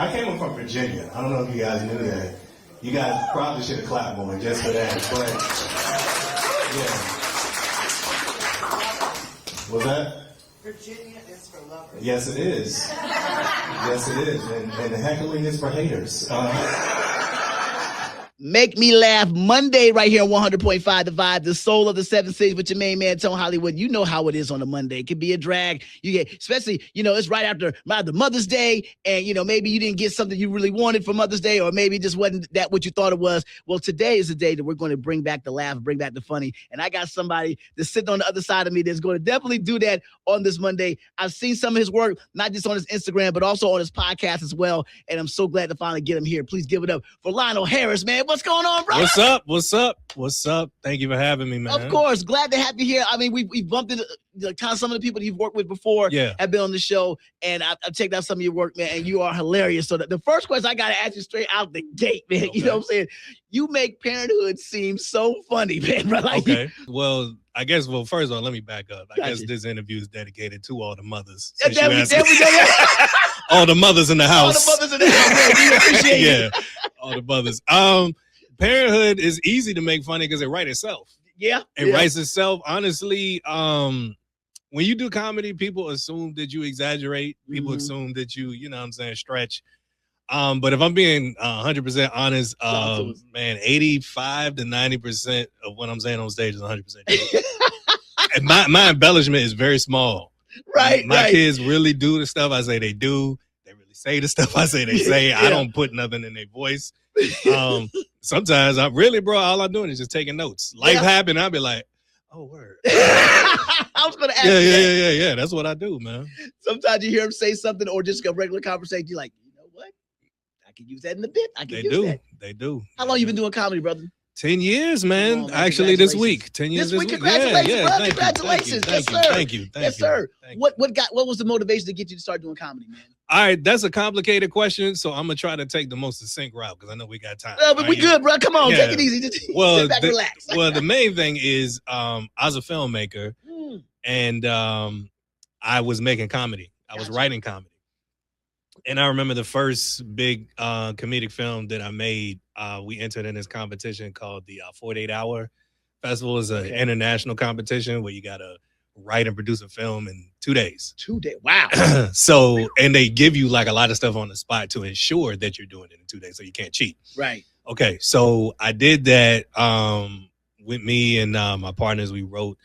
I came from Virginia. I don't know if you guys knew that. You guys probably should have clapped more just for that. But yeah. Was that? Virginia is for lovers. Yes, it is. Yes, it is. And the heckling is for haters. Make Me Laugh Monday right here on 100.5 The Vibe, the soul of the 7 cities with your main man, Tone Hollywood. You know how it is on a Monday. It can be a drag. You get, especially, it's right after Mother's Day, and, maybe you didn't get something you really wanted for Mother's Day, or maybe it just wasn't that what you thought it was. Well, today is the day that we're going to bring back the laugh, bring back the funny, and I got somebody that's sitting on the other side of me that's going to definitely do that on this Monday. I've seen some of his work, not just on his Instagram, but also on his podcast as well, and I'm so glad to finally get him here. Please give it up for Lionel Harris, man. What's going on, bro? What's up? Thank you for having me, man. Of course. Glad to have you here. I mean, we've bumped into kind of some of the people that you've worked with before have been on the show, and I've checked out some of your work, man, and you are hilarious. So the first question I got to ask you straight out the gate, man, you know what I'm saying? You make parenthood seem so funny, man. Bro. Like, Well, first of all, let me back up. I guess this interview is dedicated to all the mothers. There we go. All the mothers in the house. All the mothers in the house, man. We appreciate it. All the mothers. Parenthood is easy to make funny because it writes itself. Yeah. It writes itself. Honestly, when you do comedy, people assume that you exaggerate. People assume that you stretch. But if I'm being 100% honest, man, 85 to 90% of what I'm saying on stage is 100% true. And my embellishment is very small. Right. My kids really do the stuff I say they do. They really say the stuff I say they say. I don't put nothing in their voice. Sometimes all I'm doing is just taking notes. Life happened. I'll be like, oh, word. I was going to ask you. Yeah. That's what I do, man. Sometimes you hear him say something or just a regular conversation. You're like, you know what? I can use that in the bit. They do. How long you been doing comedy, brother? 10 years, man. Actually, this week. 10 years this week. Congratulations, bro. Congratulations. Thank you. Yes, sir. What was the motivation to get you to start doing comedy, man? All right, that's a complicated question, so I'm gonna try to take the most succinct route because I know we got time. But we good, bro. Come on, take it easy. Just sit back, relax. Well, the main thing is I was a filmmaker, and I was making comedy. I was writing comedy. And I remember the first big comedic film that I made, we entered in this competition called the 48 Hour Festival. It's an international competition where you got to write and produce a film in 2 days. 2 days. Wow. So, and they give you like a lot of stuff on the spot to ensure that you're doing it in 2 days so you can't cheat. Right. Okay. So I did that with me and my partners. We wrote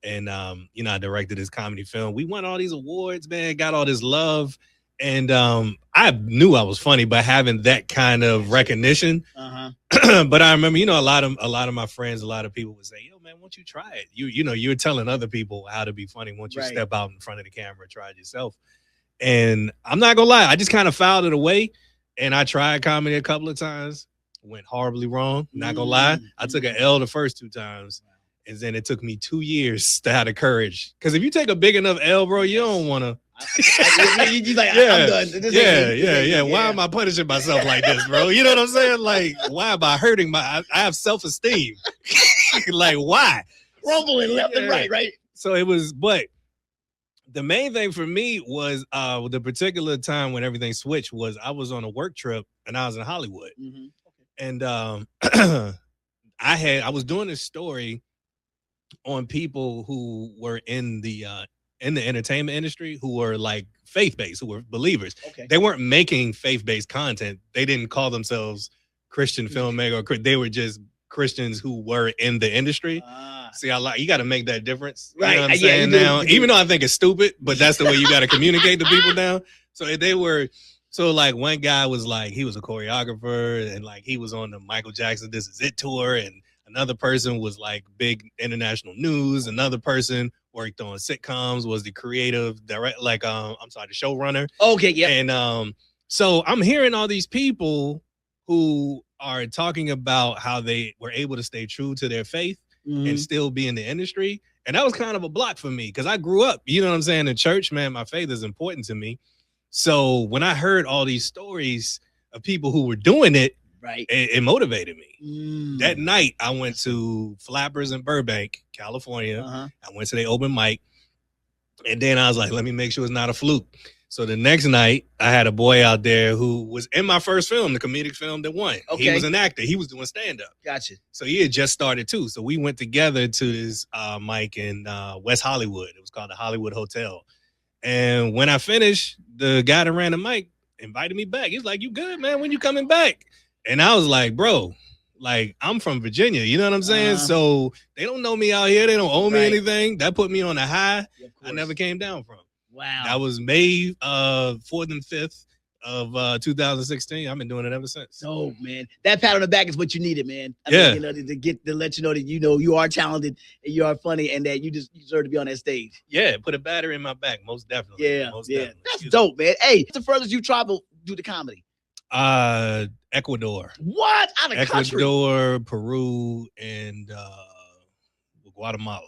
and, I directed this comedy film. We won all these awards, man, got all this love. And I knew I was funny, but having that kind of recognition. But I remember, a lot of my friends, a lot of people would say, "Yo, man, won't you try it? You're telling other people how to be funny. Won't you step out in front of the camera, try it yourself?" And I'm not gonna lie, I just kind of filed it away. And I tried comedy a couple of times, went horribly wrong. Not gonna lie, I took an L the first 2 times, and then it took me 2 years to have the courage. Because if you take a big enough L, bro, you don't want to. I'm done. Why am I punishing myself like this, bro? You know what I'm saying? Like, why am I hurting I have self-esteem. Like, why? Rumbling left and right. So it was, but the main thing for me was the particular time when everything switched was I was on a work trip and I was in Hollywood. And I was doing this story on people who were in the entertainment industry who were like faith-based, who were believers. They weren't making faith-based content. They didn't call themselves Christian filmmaker. They were just Christians who were in the industry. See, you got to make that difference. Right. You know what I'm saying now? Even though I think it's stupid, but that's the way you got to communicate to people now. So like one guy was like, he was a choreographer and like he was on the Michael Jackson This Is It tour, and another person was like big international news. Another person worked on sitcoms, was the creative direct, the showrunner. And so I'm hearing all these people who are talking about how they were able to stay true to their faith and still be in the industry. And that was kind of a block for me because I grew up, you know what I'm saying, in church, man, my faith is important to me. So when I heard all these stories of people who were doing it, it motivated me. That night, I went to Flappers in Burbank, California. I went to their open mic. And then I was like, let me make sure it's not a fluke. So the next night, I had a boy out there who was in my first film, the comedic film that won. Okay. He was an actor. He was doing stand-up. Gotcha. So he had just started too. So we went together to this mic in West Hollywood. It was called the Hollywood Hotel. And when I finished, the guy that ran the mic invited me back. He's like, "You good, man? When you coming back?" And I was like, "Bro, like I'm from Virginia. You know what I'm saying? So they don't know me out here. They don't owe me anything. That put me on a high I never came down from." Wow. That was May 4th and 5th of 2016. I've been doing it ever since. Oh man, that pat on the back is what you needed, man. I Yeah. mean, you know, to let you know that you are talented and you are funny and that you deserve to be on that stage. Yeah, put a battery in my back, most definitely. Yeah, most yeah, definitely. that's dope, man. Hey, what's the furthest you travel due to comedy? Ecuador, What out of country? Ecuador, Peru, and Guatemala.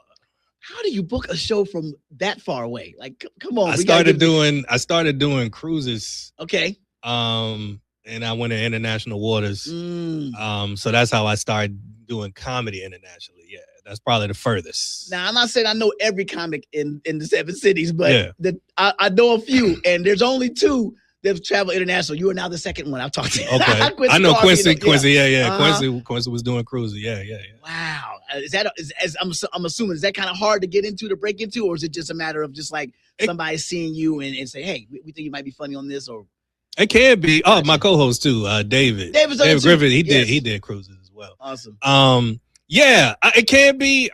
How do you book a show from that far away? Like, come on. I started doing cruises. Okay. And I went to international waters. So that's how I started doing comedy internationally. Yeah, that's probably the furthest. Now, I'm not saying I know every comic in the 7 cities, but Yeah. I know a few, and there's only 2 that have traveled international. You are now the second one I've talked to. Okay, Quincy I know Garvey, Quincy. you know, Quincy, yeah. Uh-huh. Quincy was doing cruising. Yeah. Wow. I'm assuming, is that kind of hard to get into, to break into, or is it just a matter of just like somebody seeing you and say, "Hey, we think you might be funny on this," or It can be. Oh, my co-host too, David. David's on it too. Griffith. Yes. He did cruises as well. Awesome. Yeah, it can be.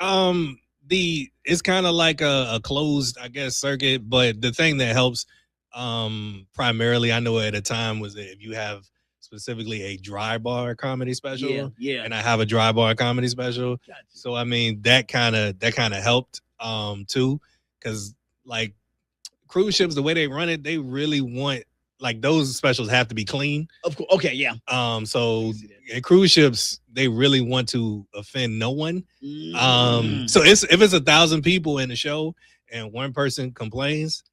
It's kind of like a closed, I guess, circuit. But the thing that helps, primarily, I know at a time, was that if you have specifically a dry bar comedy special, Yeah. and I have a dry bar comedy special, Gotcha. so I mean that kind of helped, too, because like cruise ships, the way they run it, they really want, like, those specials have to be clean. Of course. Okay. Yeah. So in cruise ships, they really want to offend no one. So if it's 1,000 people in the show and one person complains,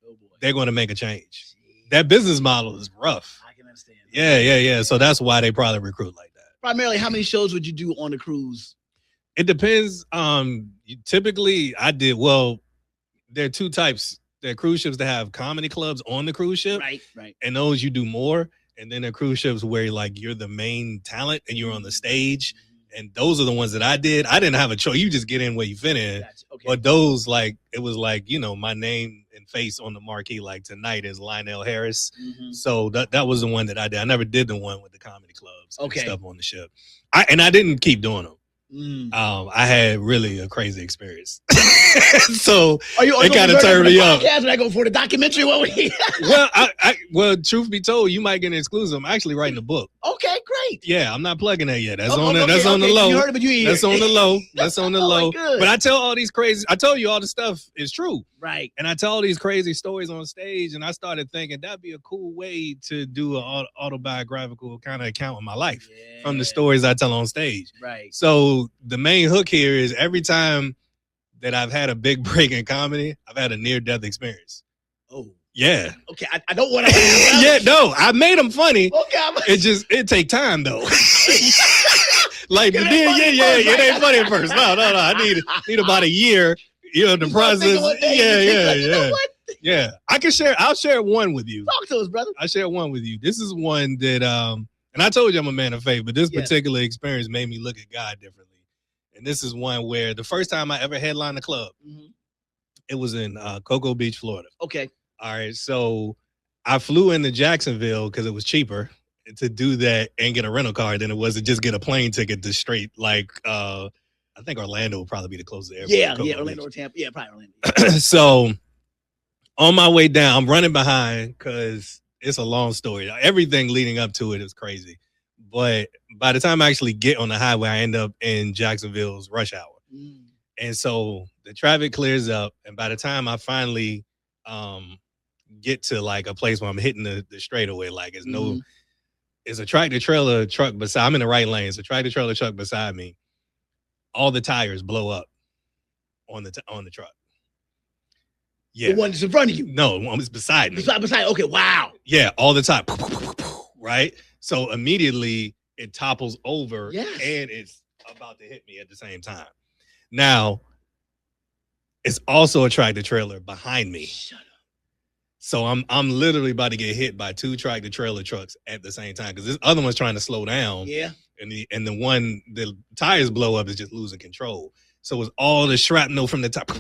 they're going to make a change. That business model is rough. I can understand. Yeah. So that's why they probably recruit like that. Primarily, how many shows would you do on the cruise? It depends. Typically, there are 2 types. There are cruise ships that have comedy clubs on the cruise ship, Right. and those you do more. And then there are cruise ships where like you're the main talent and you're on the stage. And those are the ones that I did. I didn't have a choice. You just get in where you fit in. Gotcha. Okay. But those, like, it was like, you know, my name and face on the marquee, like tonight is Lionel Harris. So that was the one that I did. I never did the one with the comedy clubs and stuff on the ship. I didn't keep doing them. I had really a crazy experience. So it kind of turned me up. When I go for the documentary, Well, truth be told, you might get an exclusive. I'm actually writing a book. Okay, great. Yeah, I'm not plugging that yet. That's Oh, on okay, that's on the okay. low. You heard it, but you ain't That's hear on it. the low. That's on the Oh, low. good. But I tell all these crazy. I told you all the stuff is true. Right. And I tell all these crazy stories on stage, and I started thinking that'd be a cool way to do an autobiographical kind of account of my life from the stories I tell on stage. Right. So the main hook here is every time that I've had a big break in comedy, I've had a near-death experience. Oh. Yeah. Okay, I don't want to. Yeah, no, I made them funny. Okay, It take time though. Like It ain't funny first, it ain't funny at first. No. I need about a year. You know, the process. Yeah. I'll share one with you. Talk to us, brother. I'll share one with you. This is one that and I told you I'm a man of faith, but this particular experience made me look at God differently. And this is one where the first time I ever headlined a club, it was in Cocoa Beach, Florida. Okay. All right. So I flew into Jacksonville because it was cheaper to do that and get a rental car than it was to just get a plane ticket to straight, like, I think Orlando would probably be the closest airport. Yeah, Orlando or Tampa. Yeah, probably Orlando. So on my way down, I'm running behind because it's a long story. Everything leading up to it is crazy. But by the time I actually get on the highway, I end up in Jacksonville's rush hour. And so the traffic clears up. And by the time I finally get to like a place where I'm hitting the straightaway, like it's a tractor trailer truck beside, I'm in the right lane. It's a tractor trailer truck beside me. All the tires blow up on the truck. Yeah. The one that's in front of you. No, one was beside me. Beside. Okay, wow. Yeah, all the time. Right? So immediately it topples over and it's about to hit me at the same time. Now, it's also a tractor trailer behind me. Shut up. So I'm literally about to get hit by 2 tractor trailer trucks at the same time because this other one's trying to slow down. Yeah. And the tires blow up is just losing control. So it's all the shrapnel from the top.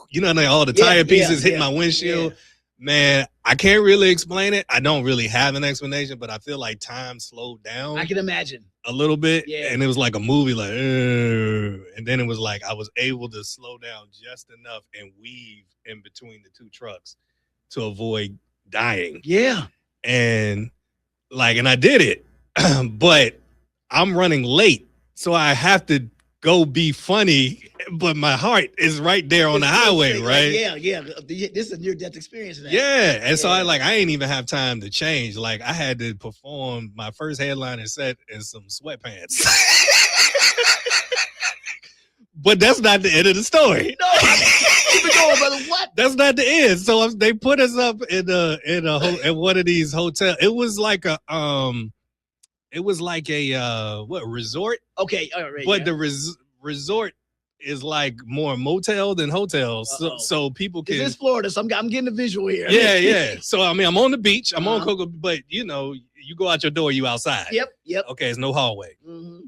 You know, like all the tire pieces hitting my windshield. Yeah. Man, I can't really explain it. I don't really have an explanation, but I feel like time slowed down. I can imagine A little bit. Yeah. And it was like a movie, like, and then it was like I was able to slow down just enough and weave in between the 2 trucks to avoid dying. Yeah. And I did it, but I'm running late. So I have to go be funny, but my heart is right there on the highway, right? Yeah. This is a near-death experience. Now. Yeah. And so I ain't even have time to change. Like I had to perform my first headliner set in some sweatpants. But that's not the end of the story. No, keep it going, brother. What? That's not the end. So they put us up in one of these hotels. It was like a resort? Okay, all right. But the resort is like more motel than hotels. So people can. This is Florida, so I'm getting a visual here. Yeah. So I mean, I'm on the beach. I'm on Uh-huh. Cocoa, but you go out your door, you outside. Yep. Okay, it's no hallway. Mm-hmm.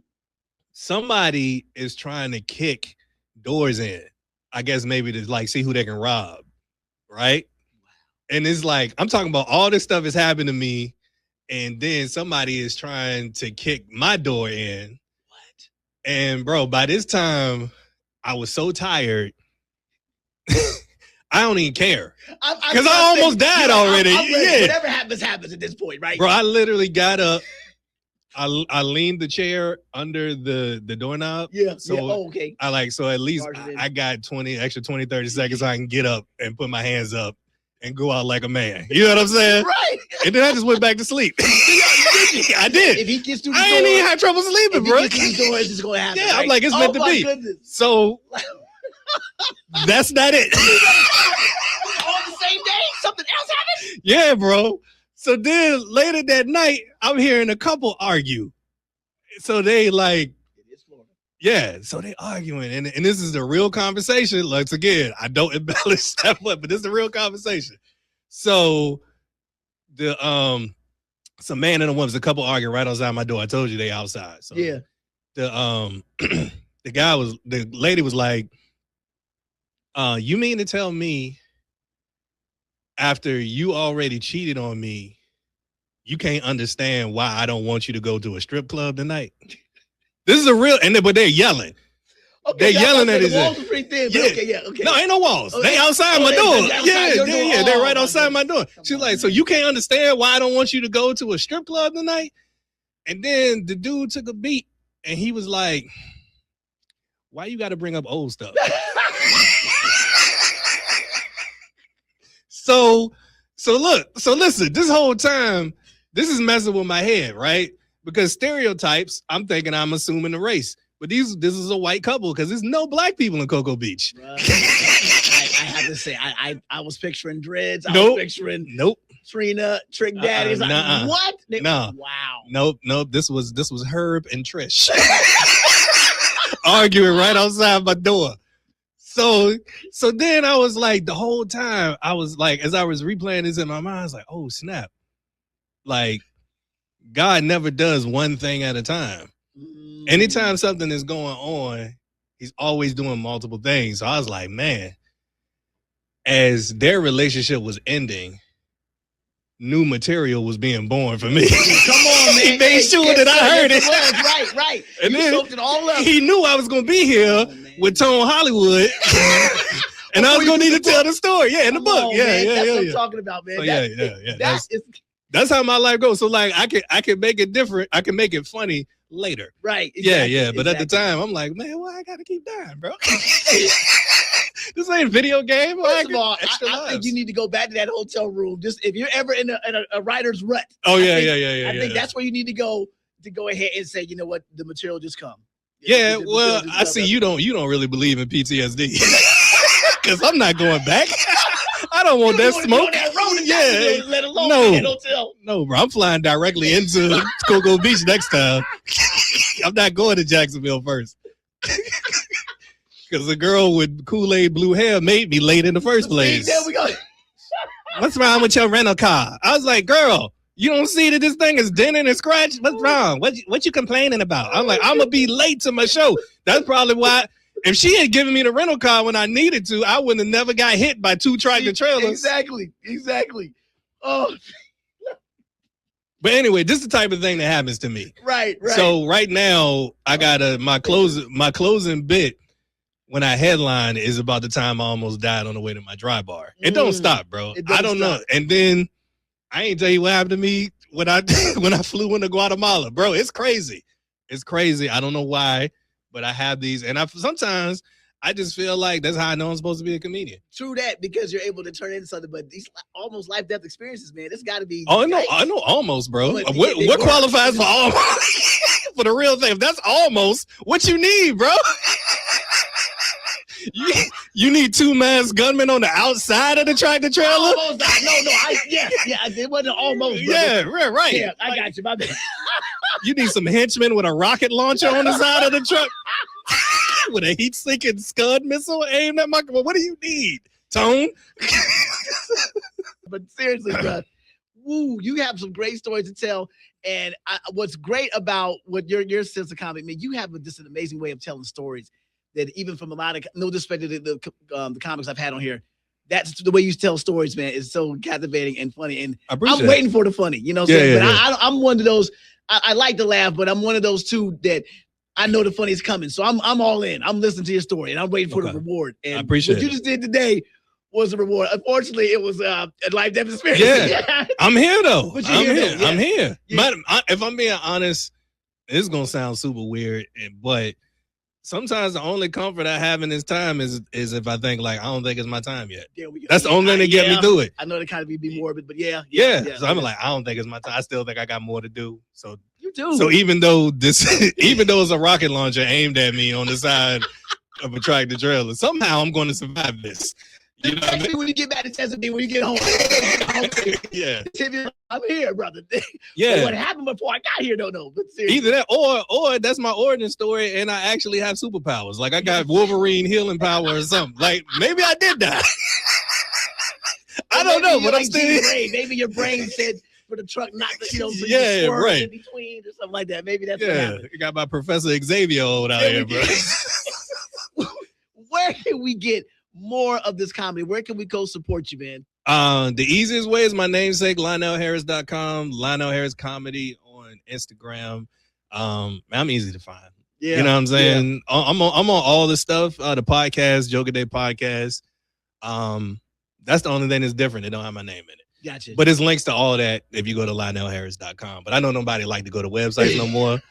Somebody is trying to kick doors in. I guess maybe to see who they can rob, right? And it's like I'm talking about all this stuff has happened to me, and then somebody is trying to kick my door in. What? And bro, by this time, I was so tired. I don't even care because I almost died already. Yeah. Whatever happens at this point, right? Bro, I literally got up. I leaned the chair under the doorknob. Yeah. So okay. so at least Larger than- I got 30 seconds so I can get up and put my hands up and go out like a man. You know what I'm saying? Right. And then I just went back to sleep. I did. If he gets through the I door, ain't even had trouble sleeping, if bro. he gets through the door, it's just gonna happen. Yeah, I'm right? like, it's meant to my be. Goodness. So that's not it. On the same day, something else happened. Yeah, bro. So then later that night, I'm hearing a couple argue. So they like, It is Florida. yeah, so they arguing. And this is the real conversation. Once again, I don't embellish that much, but this is the real conversation. So some man and a woman, a couple arguing right outside my door. I told you they outside. So Yeah. the lady was like, you mean to tell me after you already cheated on me, you can't understand why I don't want you to go to a strip club tonight? This is a real, but they're yelling. Okay, They're yelling at the his walls ass. are pretty thin. Yeah. But okay. No, ain't no walls. Oh, They outside my they're door. outside Yeah, your door. they're Oh, right my outside my door. Come She's on, like, so man. you can't understand why I don't want you to go to a strip club tonight? And then the dude took a beat and he was like, why you got to bring up old stuff? So listen, this whole time, this is messing with my head, right? Because stereotypes, I'm thinking I'm assuming the race. But this is a white couple because there's no black people in Cocoa Beach. Right. I have to say, I was picturing dreads. I Nope. was picturing Nope. Trina, Trick Daddy. It's like, nuh-uh. what? No. Wow. Nope. This was Herb and Trish arguing right outside my door. So then I was like, the whole time I was like, as I was replaying this in my mind, I was like, oh snap. Like God never does one thing at a time. Anytime something is going on, he's always doing multiple things. So I was like, man, as their relationship was ending, new material was being born for me. Come on, man. He made sure that I heard it. Right. And You then soaked it all up. he knew I was going to be here Come on, man. with Tone Hollywood. And I was going to need to tell the story. Yeah, in the Come book. on, Yeah. man. That's what I'm Yeah. talking about, man. So, That yeah. is That's how my life goes. So like I can make it different. I can make it funny later. right. Yeah. But at the exactly. time, I'm like, man, why I gotta keep dying, bro? This ain't a video game. First of all, Extra I think lives. you need to go back to that hotel room. Just if you're ever in a writer's rut. Oh I yeah, think- yeah. I think that's where you need to go ahead and say, you know what, the material just come. Yeah, The material well, just I come. see you don't really believe in PTSD. Cause I'm not going back. I don't want that You smoke. on that road and Yeah. let alone No. that hotel. No, bro. I'm flying directly into Cocoa Beach next time. I'm not going to Jacksonville first. Because the girl with Kool-Aid blue hair made me late in the first place. See, there we go. What's wrong with your rental car? I was like, girl, you don't see that this thing is dented and scratched? What's wrong? What you complaining about? I'm like, I'm gonna be late to my show. That's probably why. If she had given me the rental car when I needed to, I would have never got hit by 2 tractor trailers. Exactly. Oh, But anyway, this is the type of thing that happens to me. right. So right now, I got my closing bit when I headline is about the time I almost died on the way to my dry bar. It don't stop, bro. I don't know. And then I ain't tell you what happened to me when I flew into Guatemala, bro. It's crazy. It's crazy. I don't know why, but I have these, and sometimes I just feel like that's how I know I'm supposed to be a comedian. True that, because you're able to turn into something. But these almost life-death experiences, man, it's got to be. Oh, I know, almost, bro. But What qualifies for almost? For the real thing, if that's almost, what you need, bro? You need 2 masked gunmen on the outside of the tractor trailer? Almost. It wasn't almost. Brother. Yeah, right. Yeah, I got you. My bad. You need some henchmen with a rocket launcher on the side of the truck with a heat-seeking Scud missile aimed at my. What do you need, Tone? But seriously, bro, you have some great stories to tell. And what's great about what your sense of comedy, man, you have just an amazing way of telling stories that even from a lot of, no disrespect to the comics I've had on here, that's the way you tell stories, man. It's so captivating and funny. And I'm waiting for the funny, you know what I'm saying? But I'm one of those, I like to laugh, but I'm one of those too that I know the funny is coming. So I'm all in. I'm listening to your story and I'm waiting for the reward. And I appreciate what you just did today was a reward. Unfortunately, it was a life-death experience. Yeah. I'm here, though. But you're here, though. Yeah. I'm here. Yeah. But if I'm being honest, it's going to sound super weird, but sometimes the only comfort I have in this time is if I think, like, I don't think it's my time yet. Yeah, that's the only thing that get me through it. I know that kind of be morbid, but yeah. So I'm like, I don't think it's my time. I still think I got more to do. So you do. So even though it's a rocket launcher aimed at me on the side of a tractor trailer, somehow I'm going to survive this. You know what I mean? When you get back to Chesapeake, when you get home, yeah, I'm here, brother. Yeah, but what happened before I got here? Don't know. But seriously. Either that, or that's my origin story, and I actually have superpowers. Like I got Wolverine healing power or something. Like maybe I did die. I don't know, but I'm still. Maybe your brain said for the truck not to, so yeah, right. In between or something like that. Maybe that's what happened. You got my Professor Xavier out here, bro. Where can we get more of this comedy? Where can we go support you, man? The easiest way is my namesake, LionelHarris.com, Lionel Harris Comedy on Instagram. I'm easy to find. Yeah, you know what I'm saying? Yeah. I'm on all the stuff, the podcast, Joker Day podcast. That's the only thing that's different. They don't have my name in it. Gotcha. But it's links to all that if you go to LionelHarris.com. But I know nobody like to go to websites no more.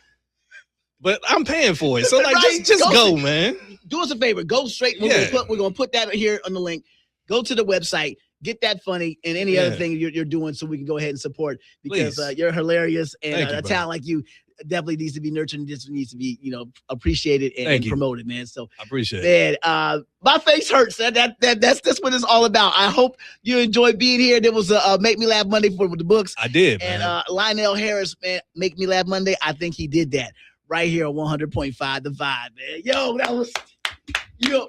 But I'm paying for it. So like just go, man. Do us a favor. Go straight. We're gonna put that here on the link. Go to the website, get that funny and any other thing you're doing so we can go ahead and support, because you're hilarious, and a talent like you definitely needs to be nurtured and just needs to be, appreciated and promoted, man. So I appreciate it. My face hurts. That's what it's all about. I hope you enjoyed being here. There was a Make Me Laugh Monday with the books. I did, man. And Lionel Harris, man, Make Me Laugh Monday. I think he did that right here on 100.5 The Vibe, man. Yo, that was yo.